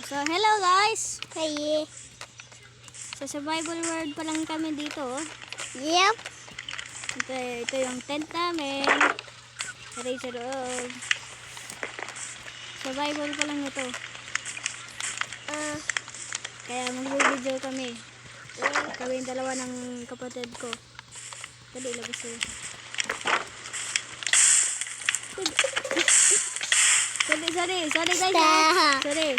So, hello guys! Hey. Sa survival world pa lang kami dito. Yep. Ito yung tent namin. Tara sa loob. Survival pa lang ito. Kaya mag-video kami. Kami yung dalawa ng kapatid ko. Dali, labas ko. Sorry guys. Sorry.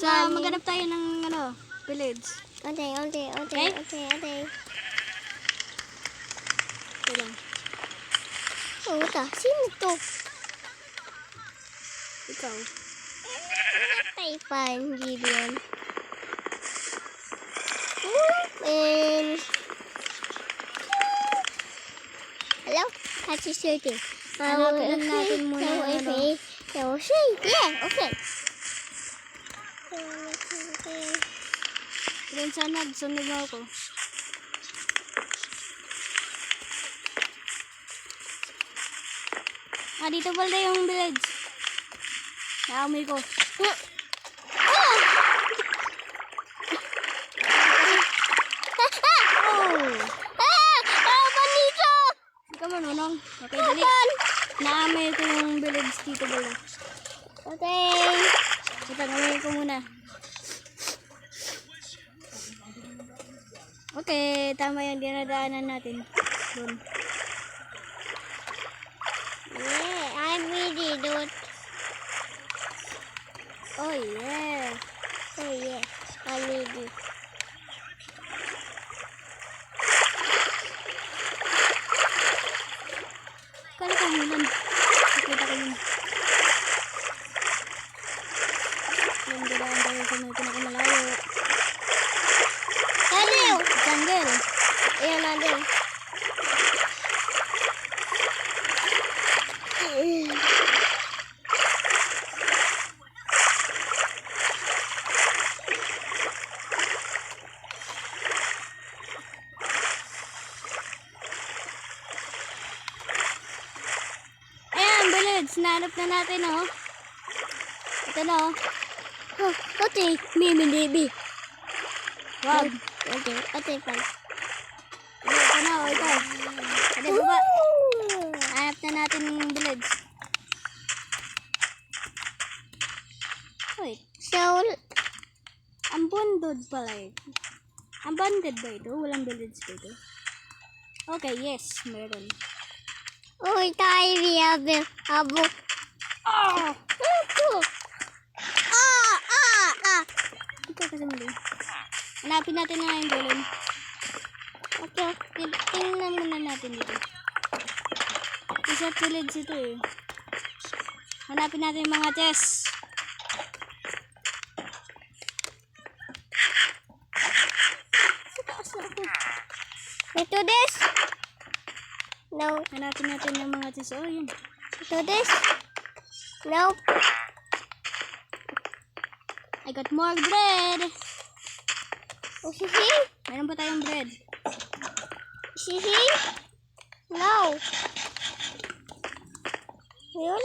So, maghanap tayo ng village. Okay. Ito lang. Sino to? Ikaw. Taipan, Gideon. And hello? That's your shooting. Hanapin natin muna yung ano. Yeah, okay. Then sana, sunod mo ako. Dito pala yung village. Naamoy ko. Panito! Ikaw manunong. Okay, dali. Naamoy ko yung village dito pala. Okay. Ito, naamoy ko muna. Okay, tama yung dinadaanan natin. Doon. Yeah, I'm ready, dude. Oh yeah. Oh yeah, I'm ready. Kala ko mulan. Nakita ko yun. Yung dadaan tayo sa mga pinakamalayo. Ano? Jungle. Ayan na din. Ayan, village. Nahanap na natin, oh. Ito na, oh. Okay, Mimi. Wow. Okay, fine. Ito na, oh. Ito. Ito, baba. Hanap na natin yung village. Wait. So, Abandoned pala ito. Abandoned ba ito? Walang village ba ito? Okay, yes. Meron. tayo abo. Ah! Ito. Ito kasi mali. Hanapin natin na yung golem. Okay. Tingnan muna natin dito. Isa village ito eh. Hanapin natin yung mga chests. Ito this. No. Hanapin natin yung mga chests. Oh, yun. Ito this. No. I got more bread. Sisi? Meron pa tayong bread. Sisi? No. Yun,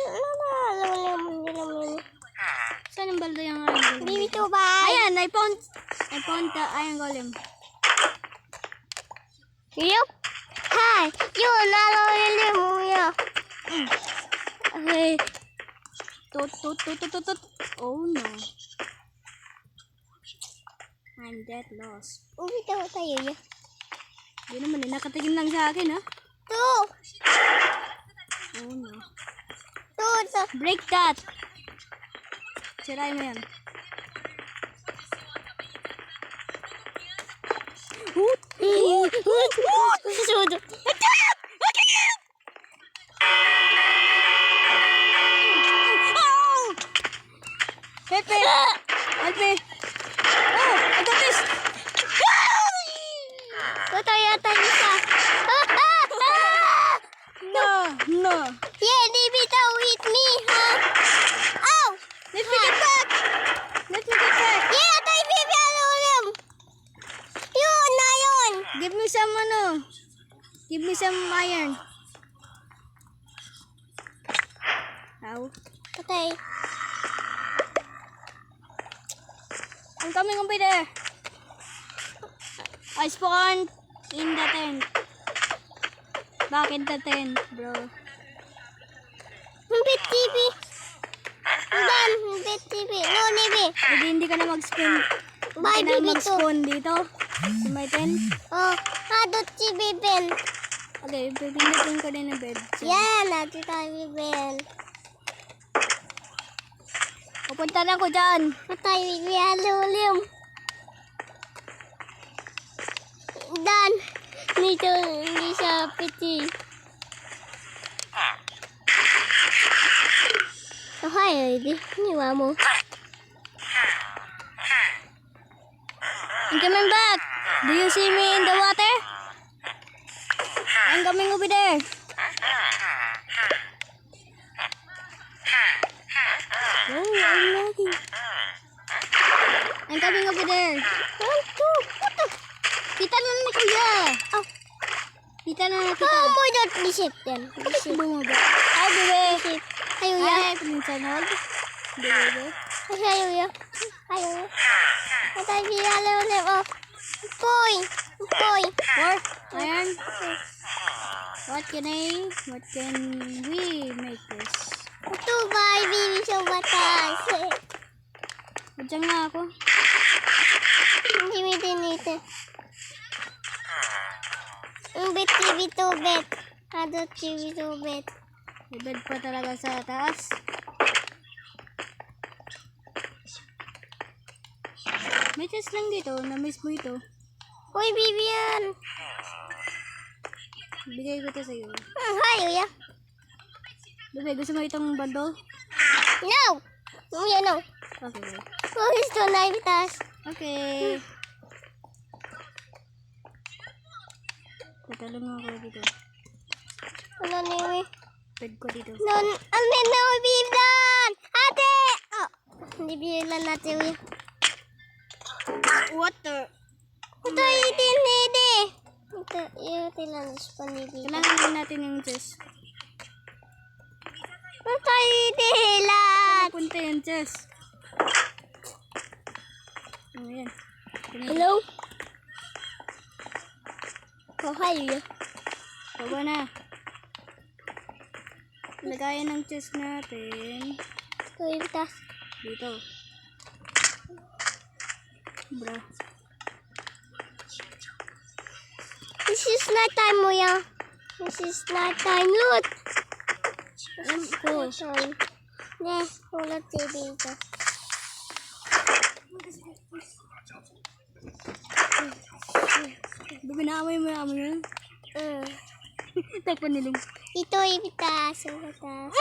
Saan ang balda yung iron golem? Baby to buy. Ayan, I found the iron golem. Yup. Hi. Yun, nalawin mo yun. Okay. Tut. Oh no. I'm dead lost. Bitaw tayo yun. Hindi naman eh, nakatingin lang sa akin ha. Two. Oh no. Two. Break that! Sirain mo yan. Sudo. Help me! Help me! Oh! I got this! Tayo isa. No! Yeah, di bitaw hit me, ha? Ow! Let me get back! Yeah, tayo baby alulim. Yun, na yun. Give me some Give me some iron. bro. Patay. I'm coming over there. I spawned in the tent. Back in the tent, bro. Bit TV. Dan, bit TV. No, Nibi. Hindi ka na mag-spawn. Bye, Hindi ka na baby mag-spawn dito. Sa may tent. Oh, hadot si Biben. Okay, pipindutin ko din ng bed. So, Yan, hadot tayo Biben. pupunta na ko dyan. Patay, Biben. Lulim. Dan, nito, hindi siya piti. Oh, hi, Heidi. Niwa mo. I'm coming back. Do you see me in the water? I'm coming over there. Oh, I'm lagging. I'm coming over there. Kita na ni Kuya. Oh, Kita na kita. oh, mo dot disip yan. Disip. Bumaba. Ay, bebe. Disip. Ayaw ya. Ay, pinsan hold. Bebe. Ayaw ya. Ayaw ya. Patay, Biben. Lulim. Oh, Poy. Poy. What? Iron? What can we make this? Ito ba, baby sa batas? Diyan nga ako. Hindi mo dinito. Bet TV to bet. Hadot TV to bet. May bed pa talaga sa taas. May chest lang dito. Na-miss mo ito. Uy, baby yan. Bigay ko to sa'yo. Hayo ya. Bebe, gusto mo itong bundle? No. Yan no. Okay. Oh, gusto na ibitas. Okay. Tatalo mo ako dito. Ano niyo? Bed ko dito. Non, amin na biblan. Ate. Oh, hindi biblan natin uy. What the? Ito hindi. Ito, ito lang sa panibig. Kailangan din natin yung chest. Ito hilat. Punta yung chest. Ayan. Hello? Oh, hayo ya. Baba na. Lagayan ng chest natin. Ito ibitas. Dito. Bro. This is night time mo ya. This is night time. Loot. Cool. Ne, wala TV ito. Bebe, naamay mo yun. Takpan nilang. Ito ibitas. Ibitas.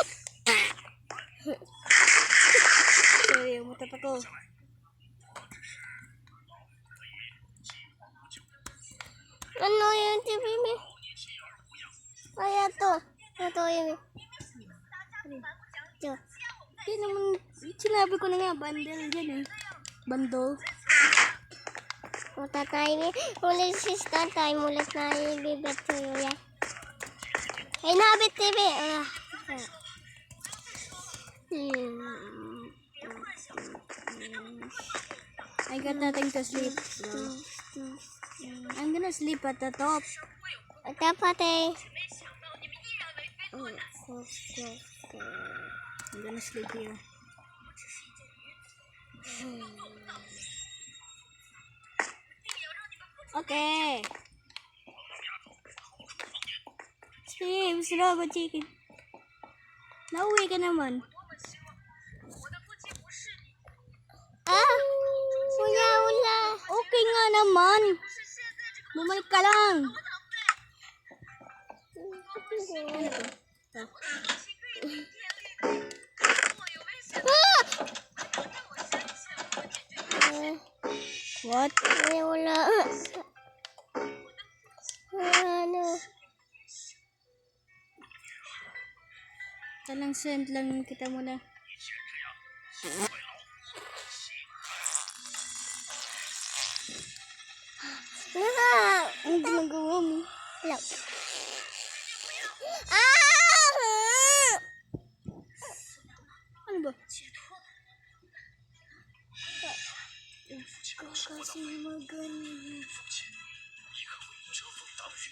Sorry, umutot ako. Ano yung TV mo? Ay, ito. Ito yung... Ito. Hindi naman, sinabi ko na nga, bundle yan eh. Bundle. Matatay ni. Ulit si Star time. Ulit na ibibet ko yun yan. Ay, nabit TV. I got nothing to sleep. I'm gonna sleep at the top. Dapat eh. I'm gonna sleep here. Okay. Steve, slow ba chicken? Nauwi ka naman. Ah! Ula. Okay nga naman. Bumalik ka lang. What? Ay, wala. Ano? Talang send lang kita muna. Ang ginagawa mo. Wala. si magaling. 你可谓遮风挡雨，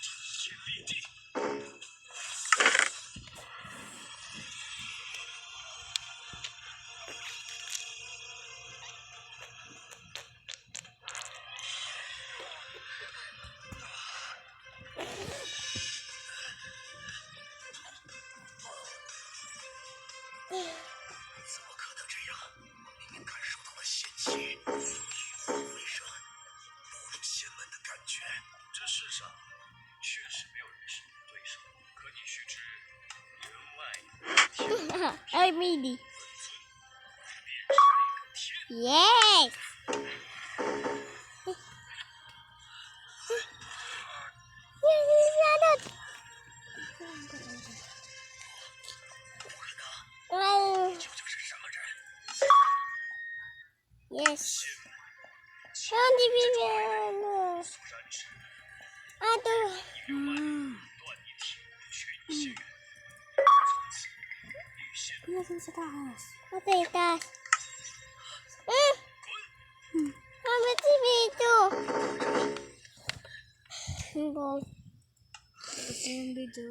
顶天立地。 怎么可能这样？明明感受到了仙气，玉虎飞升，不入仙门的感觉。这世上确实没有人是你的对手，可你须知，人外哎，Midi。便是一个天。 Yes. Wow. 究竟是什么人？ Yes. Nanti bibir. 速燃脂， Aduh. 断你体内血液仙源。从此，与仙 Nasaan sa taas? Okay, guys. Apa sih itu? Bol. Ito yung video.